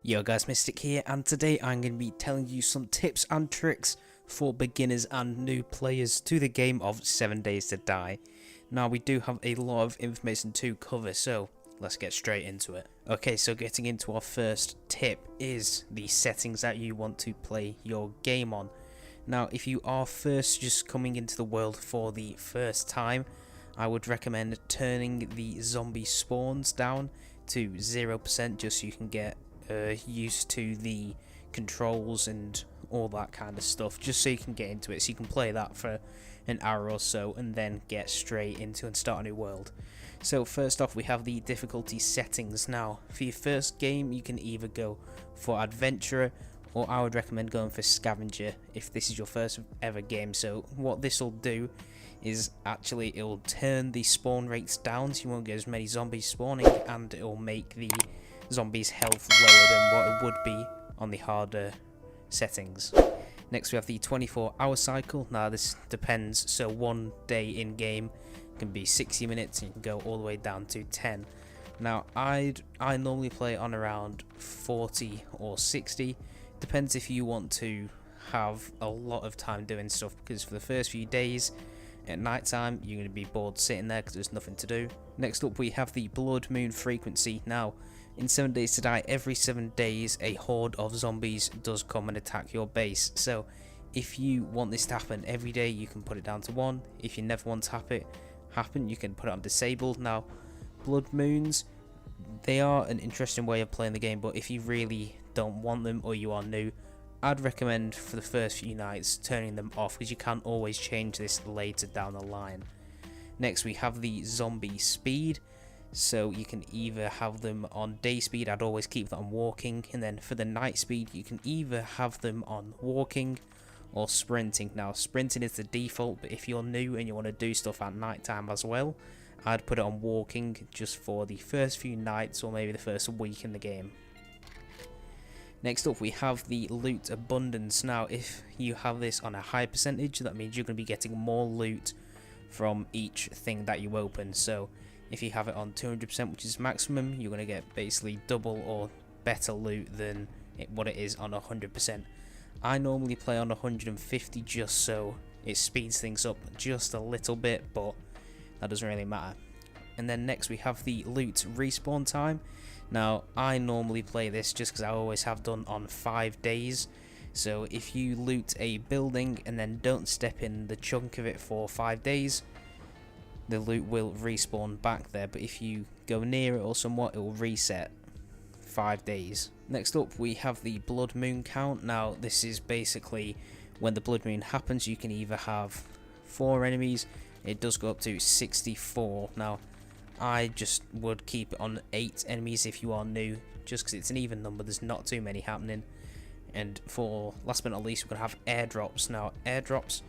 Yo guys, Mystic here, and today I'm going to be telling you some tips and tricks for beginners and new players to the game of 7 Days to Die. Now we do have a lot of information to cover, so let's get straight into it. Okay, so getting into our first tip is the settings that you want to play your game on. Now if you are first just coming into the world for the first time, I would recommend turning the zombie spawns down to 0% just so you can get used to the controls and all that kind of stuff, just so you can get into it, so you can play that for an hour or so and then get straight into and start a new world. So first off, we have the difficulty settings. Now for your first game you can either go for adventurer, or I would recommend going for scavenger if this is your first ever game. So what this will do is actually it will turn the spawn rates down so you won't get as many zombies spawning, and it will make the zombies' health lower than what it would be on the harder settings. Next we have the 24-hour cycle. Now this depends, so 1 day in game can be 60 minutes and you can go all the way down to 10. Now I normally play on around 40 or 60, depends if you want to have a lot of time doing stuff, because for the first few days at night time you're going to be bored sitting there because there's nothing to do. Next up we have the blood moon frequency. Now in 7 Days to Die, every 7 days a horde of zombies does come and attack your base. So if you want this to happen every day, you can put it down to 1. If you never want to have it happen, you can put it on disabled. Now blood moons, they are an interesting way of playing the game, but if you really don't want them or you are new, I'd recommend for the first few nights turning them off, because you can always change this later down the line. Next we have the zombie speed. So you can either have them on day speed, I'd always keep that on walking, and then for the night speed you can either have them on walking or sprinting. Now sprinting is the default, but if you're new and you want to do stuff at night time as well, I'd put it on walking just for the first few nights or maybe the first week in the game. Next up we have the loot abundance. Now if you have this on a high percentage, that means you're going to be getting more loot from each thing that you open. So if you have it on 200%, which is maximum, you're going to get basically double or better loot than what it is on 100%. I normally play on 150 just so it speeds things up just a little bit, but that doesn't really matter. And then next we have the loot respawn time. Now I normally play this just because I always have done on 5 days. So if you loot a building and then don't step in the chunk of it for 5 days, the loot will respawn back there, but if you go near it or somewhat, it will reset 5 days. Next up we have the blood moon count. Now this is basically when the blood moon happens, you can either have 4 enemies, it does go up to 64. Now I just would keep it on 8 enemies if you are new, just because it's an even number, there's not too many happening. And for last but not least, we're going to have airdrops. Now airdrops,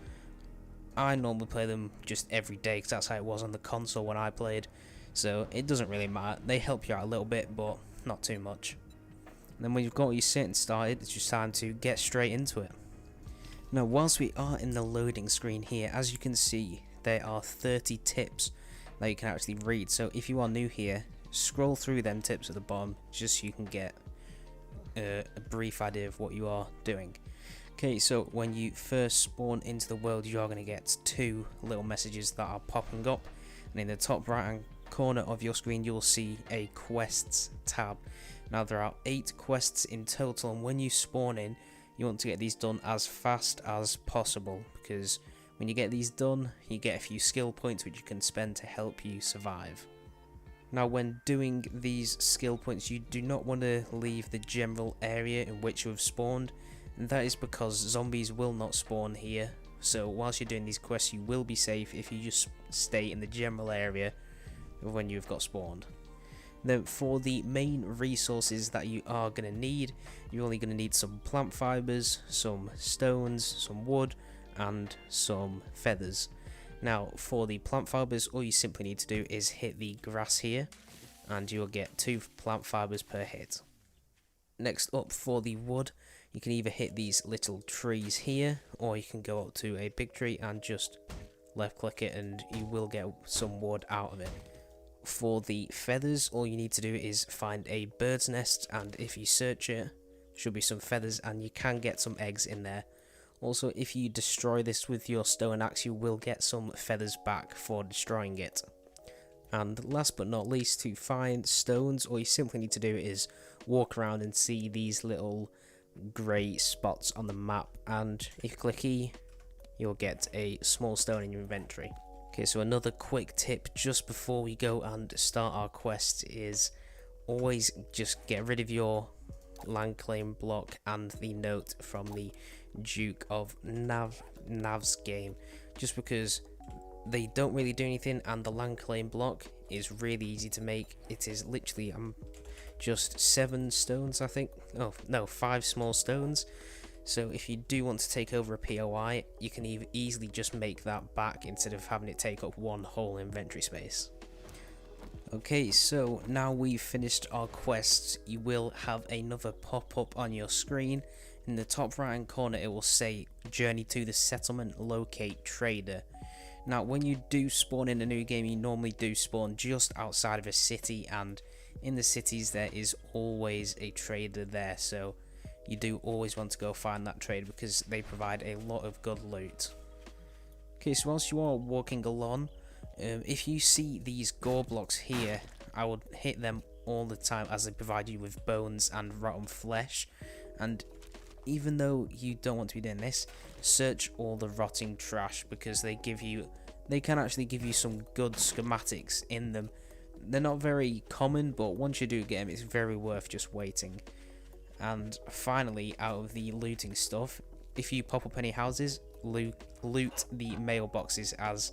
I normally play them just every day because that's how it was on the console when I played, so it doesn't really matter. They help you out a little bit, but not too much. And then when you've got your setting started, it's just time to get straight into it. Now whilst we are in the loading screen here, as you can see, there are 30 tips that you can actually read. So if you are new here, scroll through them tips at the bottom just so you can get a brief idea of what you are doing. Okay, so when you first spawn into the world, you are going to get 2 little messages that are popping up, and in the top right hand corner of your screen you'll see a quests tab. Now there are 8 quests in total, and when you spawn in, you want to get these done as fast as possible, because when you get these done you get a few skill points which you can spend to help you survive. Now when doing these skill points, you do not want to leave the general area in which you have spawned, and that is because zombies will not spawn here. So whilst you're doing these quests, you will be safe if you just stay in the general area of when you've got spawned. Now for the main resources that you are going to need, you're only going to need some plant fibers, some stones, some wood and some feathers. Now for the plant fibers, all you simply need to do is hit the grass here and you'll get 2 plant fibers per hit. Next up for the wood, you can either hit these little trees here, or you can go up to a big tree and just left click it and you will get some wood out of it. For the feathers, all you need to do is find a bird's nest, and if you search it, should be some feathers, and you can get some eggs in there. Also, if you destroy this with your stone axe, you will get some feathers back for destroying it. And last but not least, to find stones, all you simply need to do is walk around and see these little grey spots on the map, and if you click E, you'll get a small stone in your inventory. Okay, so another quick tip just before we go and start our quest is always just get rid of your land claim block and the note from the Duke of Nav's game, just because they don't really do anything, and the land claim block is really easy to make. It is literally just 7 stones, I think. Oh no, 5 small stones. So if you do want to take over a POI, you can easily just make that back instead of having it take up one whole inventory space. Okay, so now we've finished our quests, you will have another pop up on your screen. In the top right hand corner it will say journey to the settlement, locate trader. Now when you do spawn in a new game, you normally do spawn just outside of a city, and in the cities there is always a trader there, so you do always want to go find that trader because they provide a lot of good loot. Okay, so whilst you are walking along, if you see these gore blocks here, I would hit them all the time as they provide you with bones and rotten flesh. And even though you don't want to be doing this, search all the rotting trash because they can actually give you some good schematics in them. They're not very common, but once you do get them, it's very worth just waiting. And finally, out of the looting stuff, if you pop up any houses, loot the mailboxes, as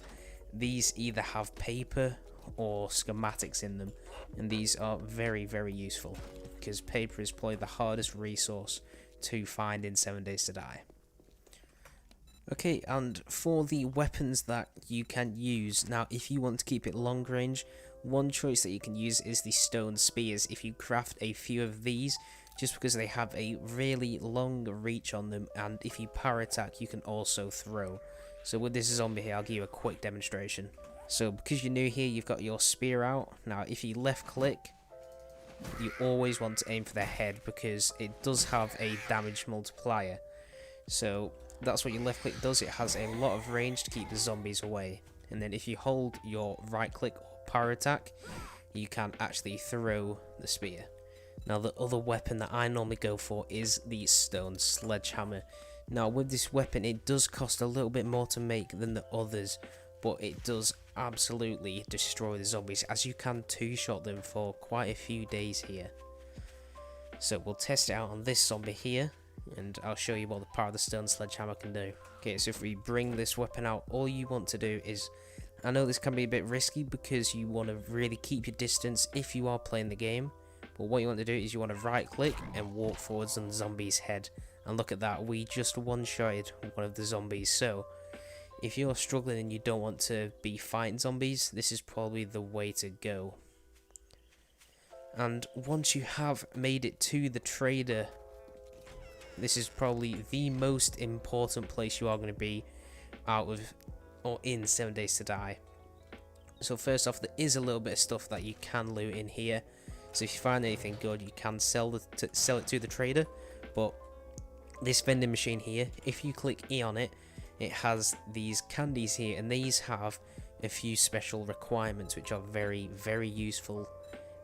these either have paper or schematics in them, and these are very, very useful because paper is probably the hardest resource to find in 7 Days to Die. Okay, and for the weapons that you can use, now if you want to keep it long range, one choice that you can use is the stone spears. If you craft a few of these, just because they have a really long reach on them, and if you power attack you can also throw. So with this zombie here, I'll give you a quick demonstration. So because you're new here, you've got your spear out. Now if you left click, you always want to aim for their head because it does have a damage multiplier. So that's what your left click does, it has a lot of range to keep the zombies away. And then if you hold your right click or power attack, you can actually throw the spear. Now the other weapon that I normally go for is the stone sledgehammer. Now with this weapon it does cost a little bit more to make than the others, but it does absolutely destroy the zombies, as you can two-shot them for quite a few days here. So we'll test it out on this zombie here, and I'll show you what the power of the stone sledgehammer can do. Okay, so if we bring this weapon out, all you want to do is, I know this can be a bit risky because you want to really keep your distance if you are playing the game, but what you want to do is you want to right click and walk forwards on the zombie's head. And look at that, we just one-shotted one of the zombies. So if you're struggling and you don't want to be fighting zombies, this is probably the way to go. And once you have made it to the trader, this is probably the most important place you are going to be out of or in 7 Days to Die. So first off, there is a little bit of stuff that you can loot in here. So if you find anything good, you can sell it to the trader. But this vending machine here, if you click E on it, it has these candies here, and these have a few special requirements which are very, very useful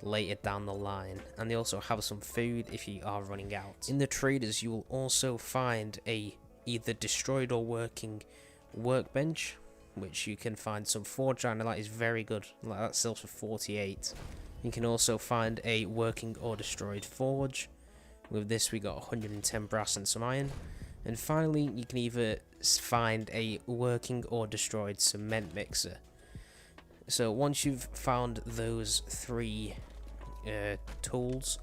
later down the line. And they also have some food if you are running out. In the traders, you will also find a either destroyed or working workbench, which you can find some forge iron. That is very good, like that sells for 48. You can also find a working or destroyed forge. With this we got 110 brass and some iron. And finally you can either find a working or destroyed cement mixer. So once you've found those 3 tools,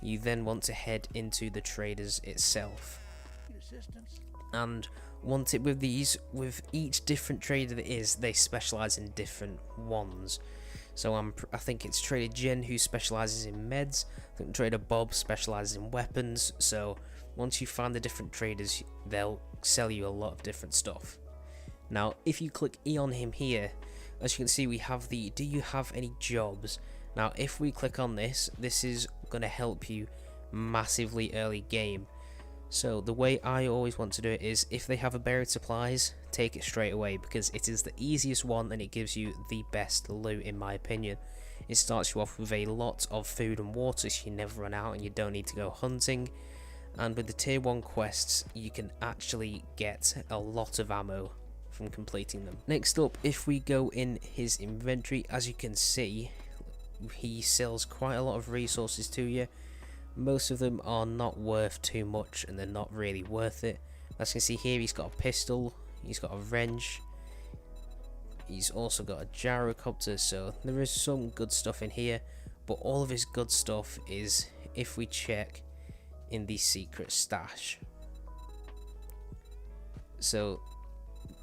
you then want to head into the traders itself. And one tip with these, with each different trader that is, they specialize in different ones. So I think it's Trader Jen who specializes in meds. I think Trader Bob specializes in weapons. So once you find the different traders, they'll sell you a lot of different stuff. Now if you click E on him here, as you can see we have the do you have any jobs. Now if we click on this, this is going to help you massively early game. So the way I always want to do it is, if they have a buried supplies, take it straight away, because it is the easiest one and it gives you the best loot in my opinion. It starts you off with a lot of food and water, so you never run out and you don't need to go hunting. And with the tier 1 quests, you can actually get a lot of ammo from completing them. Next up, if we go in his inventory, as you can see, he sells quite a lot of resources to you. Most of them are not worth too much and they're not really worth it. As you can see here, he's got a pistol, he's got a wrench, he's also got a gyrocopter, so there is some good stuff in here, but all of his good stuff is if we check in the secret stash. So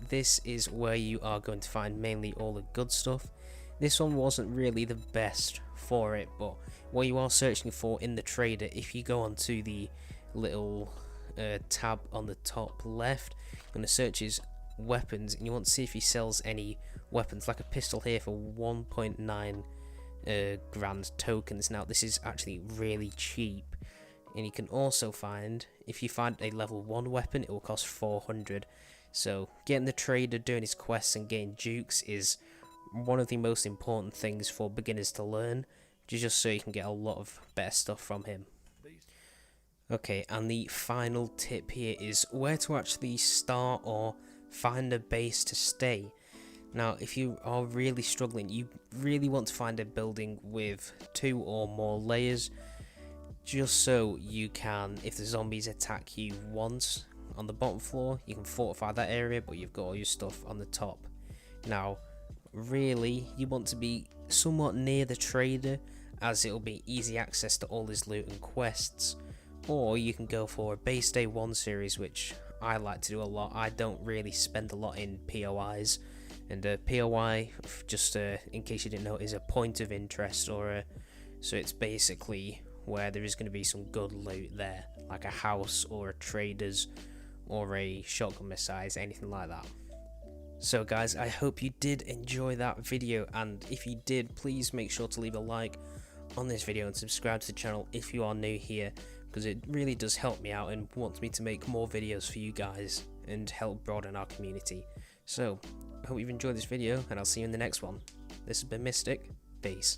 this is where you are going to find mainly all the good stuff. This one wasn't really the best for it, but what you are searching for in the trader, if you go onto the little tab on the top left, you're going to search his weapons and you want to see if he sells any weapons, like a pistol here for 1.9 grand tokens. Now this is actually really cheap, and you can also find, if you find a level 1 weapon, it will cost 400. So getting the trader, doing his quests and getting dukes is one of the most important things for beginners to learn, just so you can get a lot of better stuff from him. Okay, and the final tip here is where to actually start or find a base to stay. Now if you are really struggling, you really want to find a building with 2 or more layers, just so you can, if the zombies attack you once on the bottom floor, you can fortify that area, but you've got all your stuff on the top. Now really you want to be somewhat near the trader, as it'll be easy access to all his loot and quests, or you can go for a base day 1 series, which I like to do a lot. I don't really spend a lot in POIs, and POI, just in case you didn't know, is a point of interest, or so it's basically where there is going to be some good loot there, like a house or a trader's or a shotgun missile, anything like that. So guys, I hope you did enjoy that video, and if you did, please make sure to leave a like on this video and subscribe to the channel if you are new here, because it really does help me out and wants me to make more videos for you guys and help broaden our community. So I hope you've enjoyed this video, and I'll see you in the next one. This has been Mystic. Peace.